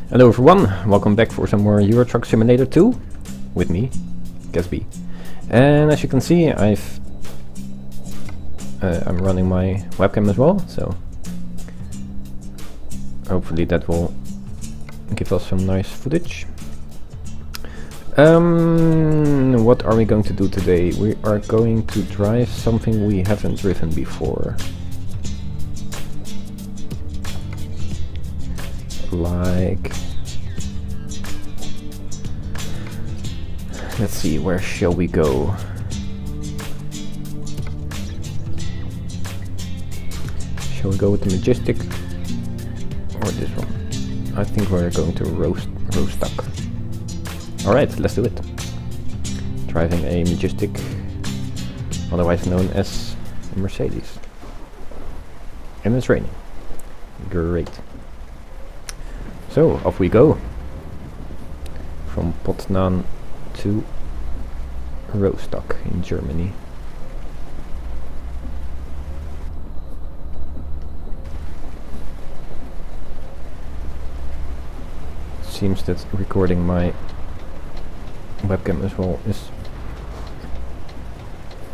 Hello everyone, welcome back for some more Euro Truck Simulator 2 with me, Gatsby. And as you can see, I'm running my webcam as well, so hopefully that will give us some nice footage. What are we going to do today? We are going to drive something we haven't driven before. Like, let's see, where shall we go? Shall we go with the Majestic or this one? I think we're going to Rostock. Alright, let's do it. Driving a Majestic, otherwise known as a Mercedes. And it's raining. Great. So, off we go. From Poznan to Rostock in Germany. Seems that recording my webcam as well is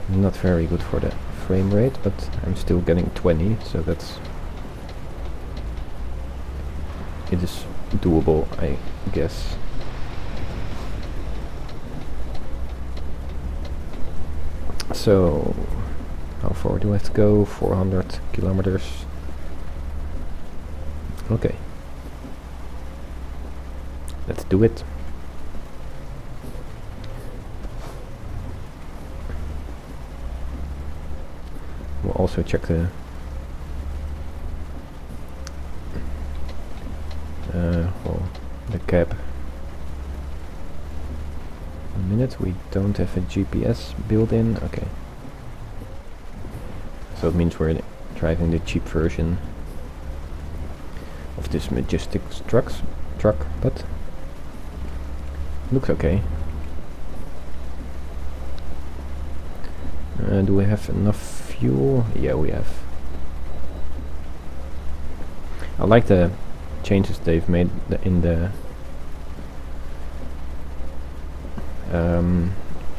not very good for the frame rate, but I'm still getting 20, so it is doable, I guess. So, how far do I have to go? 400 kilometers. Okay. Let's do it. We'll also check the cab. A minute, we don't have a GPS built in. Okay. So it means we're driving the cheap version of this Majestic truck, but looks okay. Do we have enough fuel? Yeah, we have. I like the changes they've made in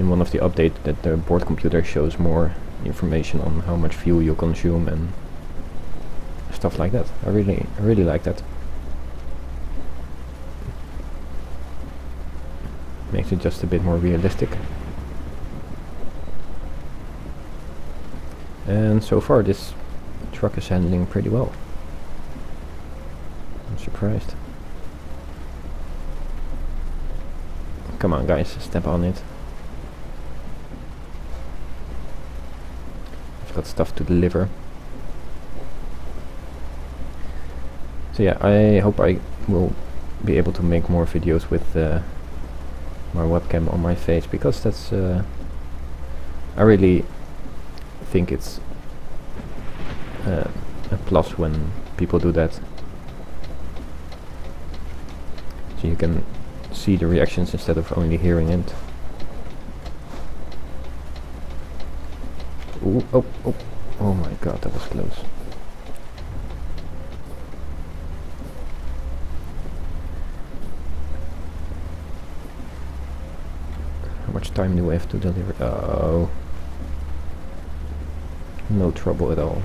one of the updates, that the board computer shows more information on how much fuel you consume and stuff like that. I really like that. Makes it just a bit more realistic. And so far this truck is handling pretty well. I'm surprised. Come on guys, step on it. I've got stuff to deliver. So yeah, I hope I will be able to make more videos with my webcam on my face, because that's I really think it's a plus when people do that. So you can see the reactions instead of only hearing it. Ooh, oh my god, that was close. How much time do we have to deliver? Oh, no trouble at all.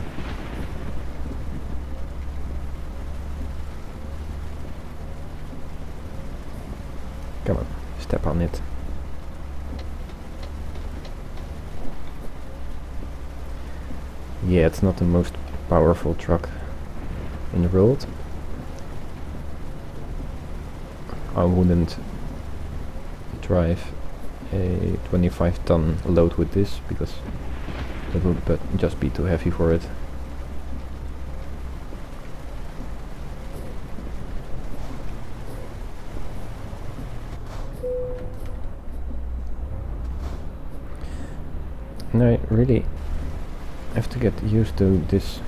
Come on, step on it. Yeah, it's not the most powerful truck in the world. I wouldn't drive a 25-ton load with this, because that would just be too heavy for it. And I really have to get used to this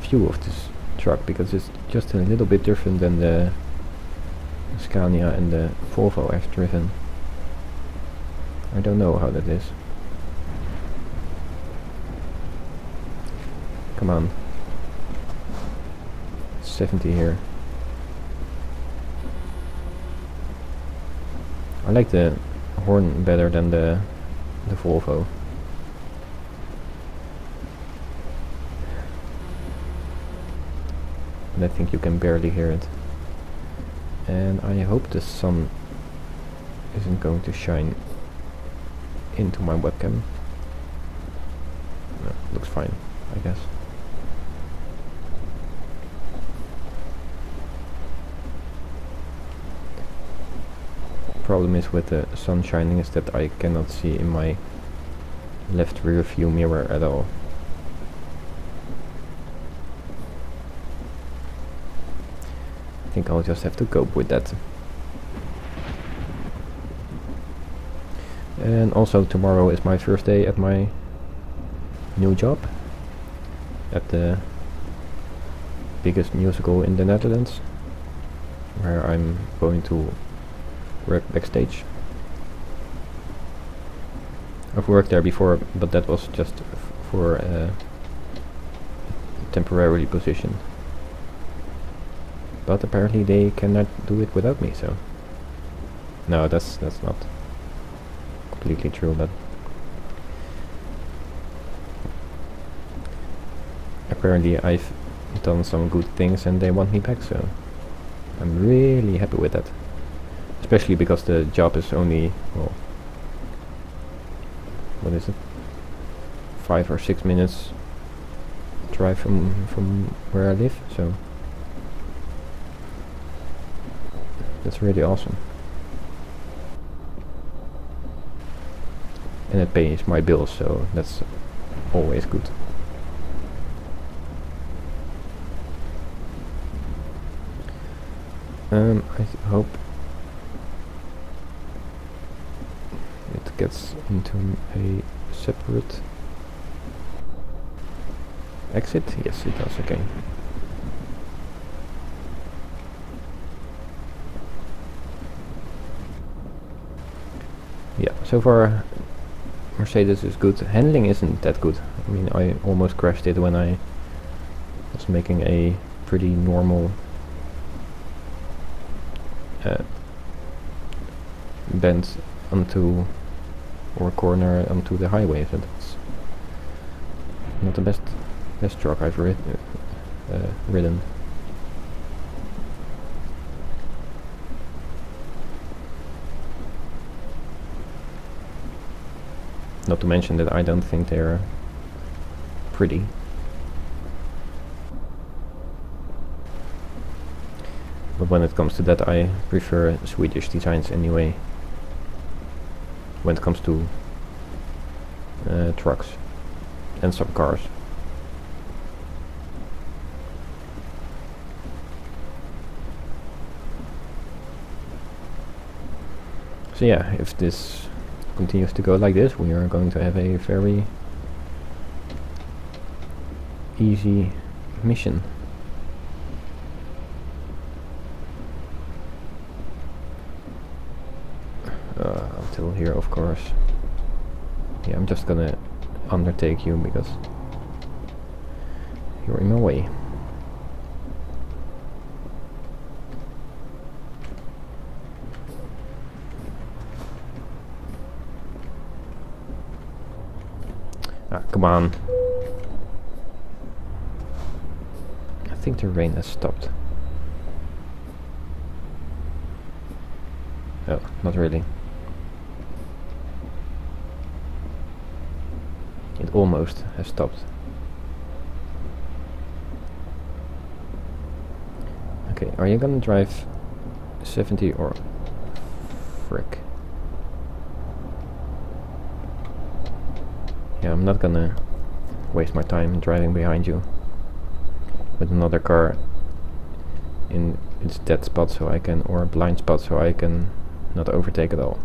view of this truck, because it's just a little bit different than the Scania and the Volvo I've driven. I don't know how that is. Come on. 70 here. I like the horn better than the Volvo. And I think you can barely hear it. And I hope the sun isn't going to shine into my webcam. No, looks fine, I guess. Problem is with the sun shining is that I cannot see in my left rear view mirror at all. I think I'll just have to cope with that. And also tomorrow is my first day at my new job at the biggest musical in the Netherlands, where I'm going to work backstage. I've worked there before, but that was just for a temporary position. But apparently they cannot do it without me, so... No, that's not completely true, but... Apparently I've done some good things and they want me back, so... I'm really happy with that. Especially because the job is only, well... What is it? 5 or 6 minutes drive from where I live, so... That's really awesome. And it pays my bills, so that's always good. I hope it gets into a separate exit. Yes, it does. Okay. Yeah, so far Mercedes is good. Handling isn't that good. I mean, I almost crashed it when I was making a pretty normal bend onto, or corner onto the highway, so that's not the best truck I've ridden. Not to mention that I don't think they're pretty. But when it comes to that, I prefer Swedish designs anyway. When it comes to trucks and some cars. So yeah, if this continues to go like this, we are going to have a very easy mission. Until here, of course. Yeah, I'm just gonna undertake you because you're in my way. Ah, come on. I think the rain has stopped. Oh, not really. It almost has stopped. Okay, are you gonna drive 70 or frick? Yeah, I'm not gonna waste my time driving behind you with another car in its dead spot so I can, or blind spot so I can not overtake at all.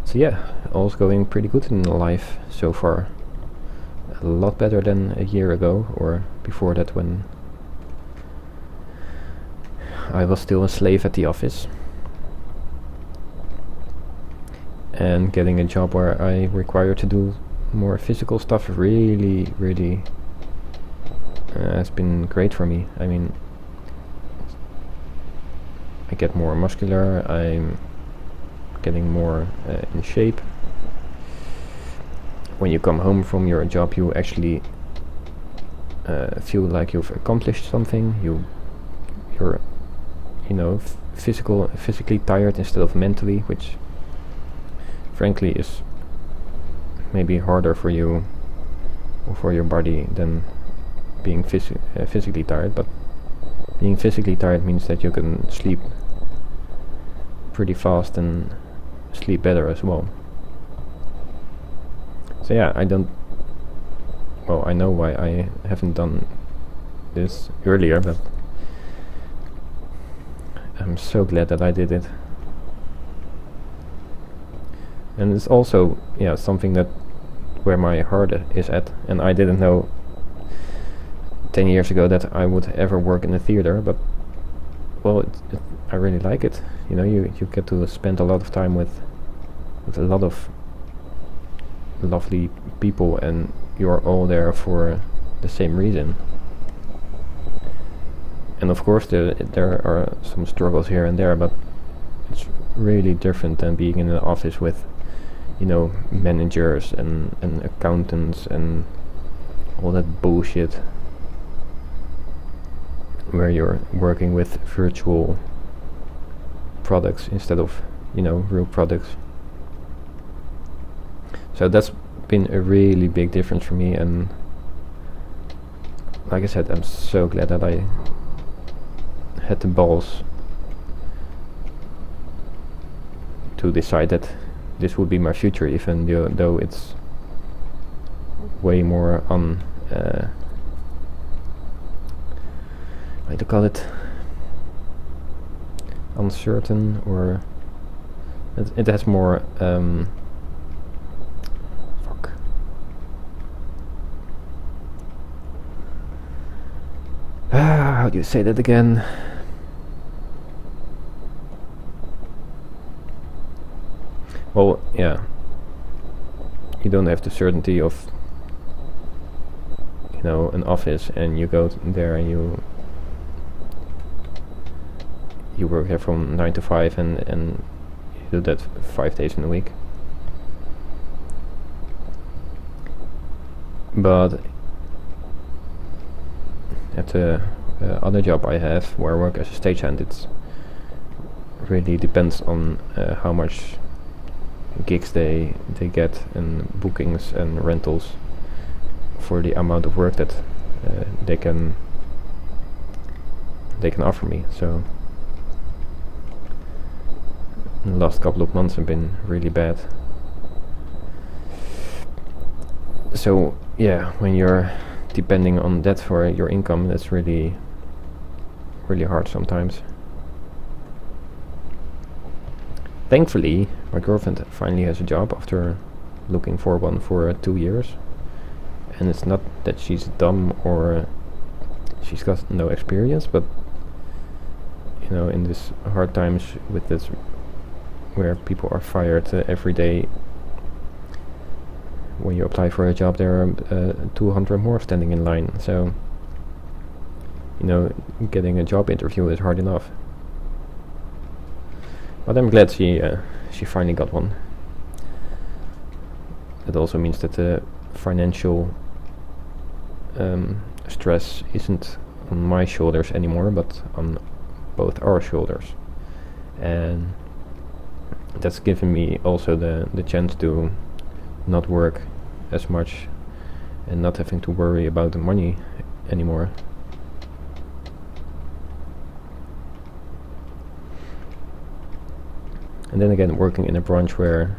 So yeah, all's going pretty good in life so far. A lot better than a year ago, or before that, when I was still a slave at the office. And getting a job where I require to do more physical stuff really has been great for me. I mean, I get more muscular, I'm getting more in shape. When you come home from your job, you actually feel like you've accomplished something. You're physically tired instead of mentally, which frankly is maybe harder for you or for your body than being physically tired. But being physically tired means that you can sleep pretty fast and sleep better as well. So yeah, I know why I haven't done this earlier, but I'm so glad that I did it. And it's also something that where my heart is at, and I didn't know 10 years ago that I would ever work in a theater, but well, I really like it. You get to spend a lot of time with a lot of lovely people, and you're all there for the same reason. And of course there are some struggles here and there, but it's really different than being in an office with managers and accountants and all that bullshit, where you're working with virtual products instead of real products. So that's been a really big difference for me, and like I said, I'm so glad that I had the balls to decide that this would be my future, even though it's way more how to call it, uncertain, or it has more how do you say that again? Well, yeah, you don't have the certainty of an office, and you go there and you work there from 9 to 5 and you do that 5 days in a week. But at the other job I have, where I work as a stagehand, it's really depends on how much gigs they get, and bookings and rentals for the amount of work that they can offer me. So the last couple of months have been really bad. So yeah, when you're depending on that for your income, that's really hard sometimes. Thankfully, my girlfriend finally has a job after looking for one for 2 years, and it's not that she's dumb or she's got no experience, but in this hard times with this, where people are fired every day, when you apply for a job there are 200 more standing in line, so getting a job interview is hard enough. But I'm glad she finally got one. It also means that the financial stress isn't on my shoulders anymore, but on both our shoulders, and that's given me also the chance to not work as much and not having to worry about the money anymore. And then again, working in a branch where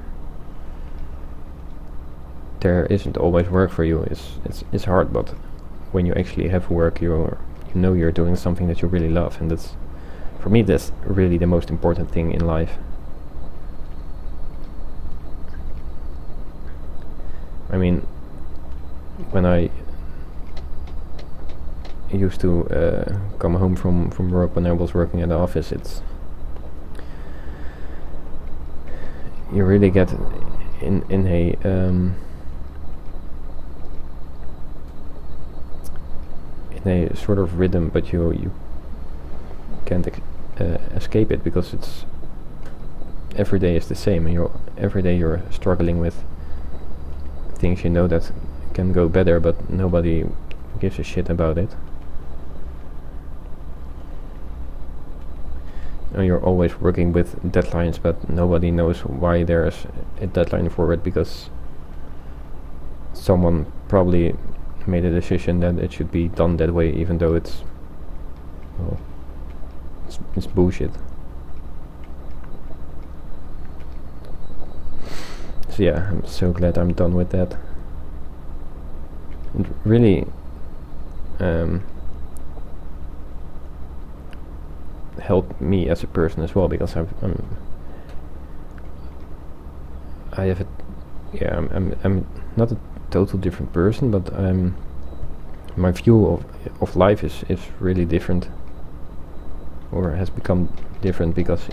there isn't always work for you is hard, but when you actually have work, you're doing something that you really love, and that's, for me, that's really the most important thing in life. I mean, when I used to come home from work when I was working at the office, you really get in in a sort of rhythm, but you can't escape it, because it's every day is the same, and every day you're struggling with things you know that can go better, but nobody gives a shit about it. And you're always working with deadlines, but nobody knows why there's a deadline for it, because someone probably made a decision that it should be done that way, even though it's, well, it's bullshit. So yeah, I'm so glad I'm done with that. It really helped me as a person as well, because I'm not a total different person, but my view of life is really different, or has become different, because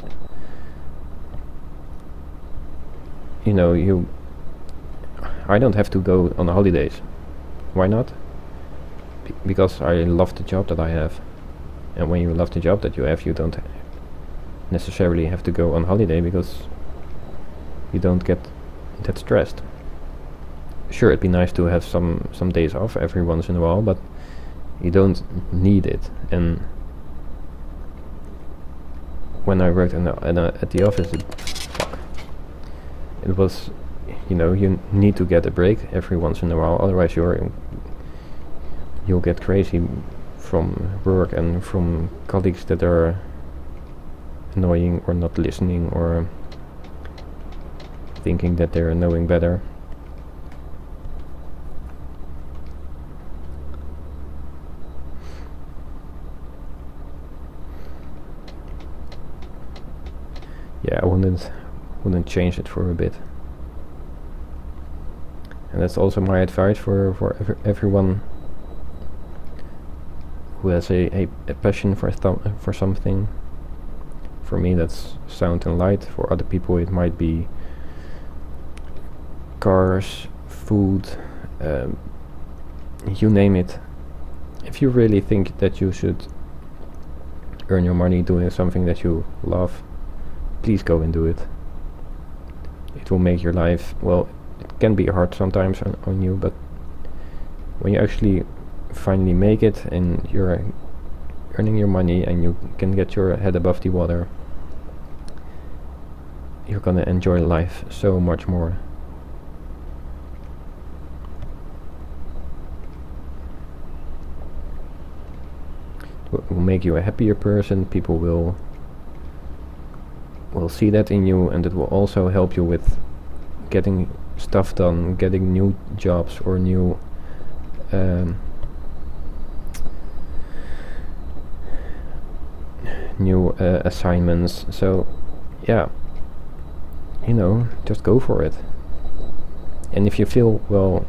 I don't have to go on holidays. Why not? Because I love the job that I have. And when you love the job that you have, you don't necessarily have to go on holiday, because you don't get that stressed. Sure, it'd be nice to have some days off every once in a while, but you don't need it. And when I worked at the office, it was, you need to get a break every once in a while, otherwise you'll get crazy from work and from colleagues that are annoying or not listening or thinking that they're knowing better. Yeah, I wouldn't change it for a bit. And that's also my advice for everyone who has a passion for something. For me, that's sound and light. For other people, it might be cars, food, you name it. If you really think that you should earn your money doing something that you love, please go and do it. It will make your life, well, it can be hard sometimes on you, but when you actually finally make it and you're earning your money and you can get your head above the water, you're gonna enjoy life so much more. It will make you a happier person. People will see that in you, and it will also help you with getting stuff done, getting new jobs or new assignments. So yeah, just go for it. And if you feel, well,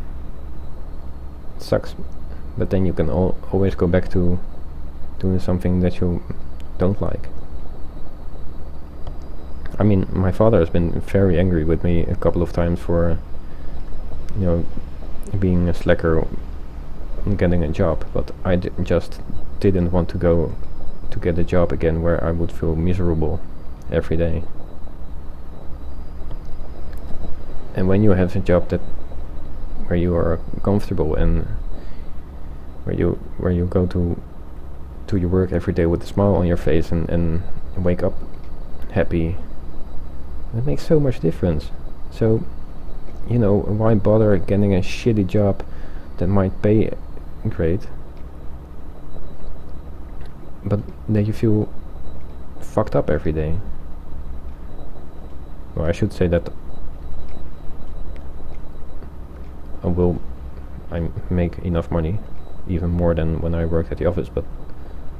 it sucks, but then you can always go back to doing something that you don't like. I mean, my father has been very angry with me a couple of times for being a slacker and getting a job, but I just didn't want to go to get a job again where I would feel miserable every day. And when you have a job where you are comfortable and where you go to your work every day with a smile on your face and wake up happy, it makes so much difference. So why bother getting a shitty job that might pay great, but that you feel fucked up every day? Well, I should say that I make enough money, even more than when I worked at the office, but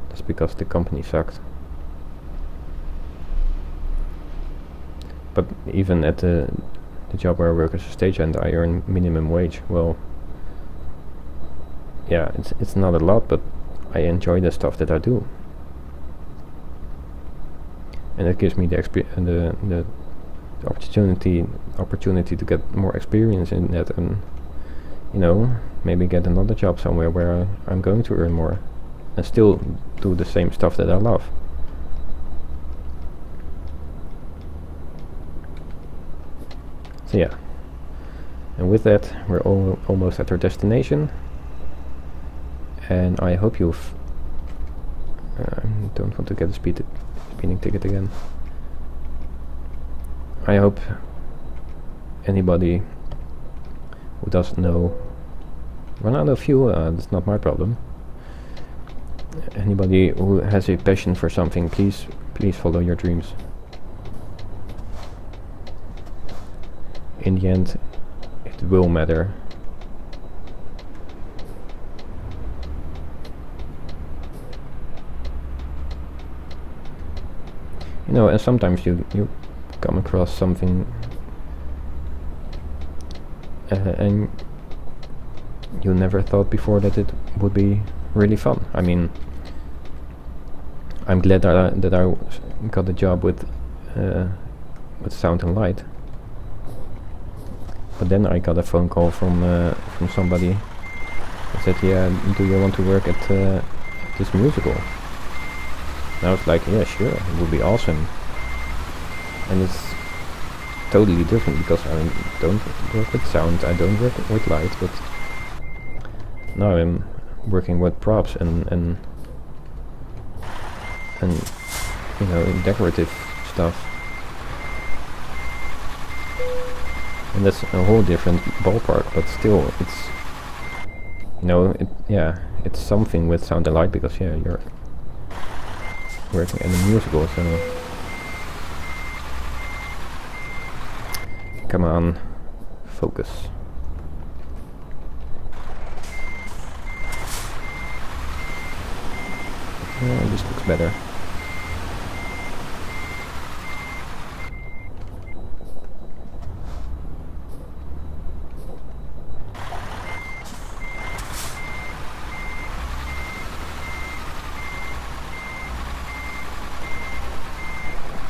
that's because the company sucked. But even at the job where I work as a stagehand, I earn minimum wage. Well, yeah, it's not a lot, but I enjoy the stuff that I do, and it gives me the opportunity to get more experience in that, and maybe get another job somewhere where I'm going to earn more. and still do the same stuff that I love. So yeah, and with that we're almost at our destination, and I hope you've don't want to get a speeding ticket again. I hope anybody who doesn't know, run out of fuel, that's not my problem. Anybody who has a passion for something, please follow your dreams. In the end, it will matter. You know, and sometimes you come across something and you never thought before that it would be really fun. I mean, I'm glad that I got a job with sound and light. But then I got a phone call from somebody who said, "Yeah, do you want to work at this musical?" And I was like, "Yeah, sure, it would be awesome." And it's totally different because I don't work with sound, I don't work with light, but now I'm working with props and you know, decorative stuff. And that's a whole different ballpark, but still it's, you know, it's something with sound and light because you're working in a musical, so come on, focus. Yeah, this looks better.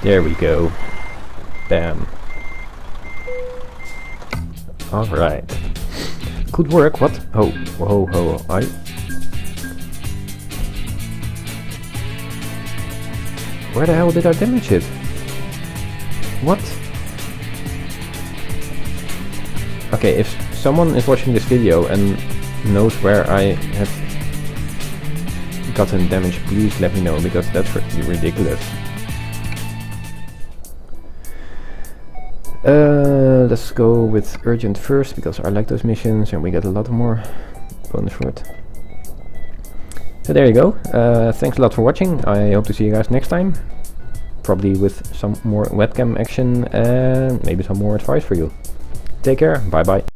There we go. Bam. Alright. Good work, what? Oh, whoa, where the hell did I damage it? What? Okay, if someone is watching this video and knows where I have gotten damage, please let me know, because that's ridiculous. Let's go with urgent first, because I like those missions and we get a lot more bonus for it. So there you go. Thanks a lot for watching. I hope to see you guys next time. Probably with some more webcam action and maybe some more advice for you. Take care. Bye bye.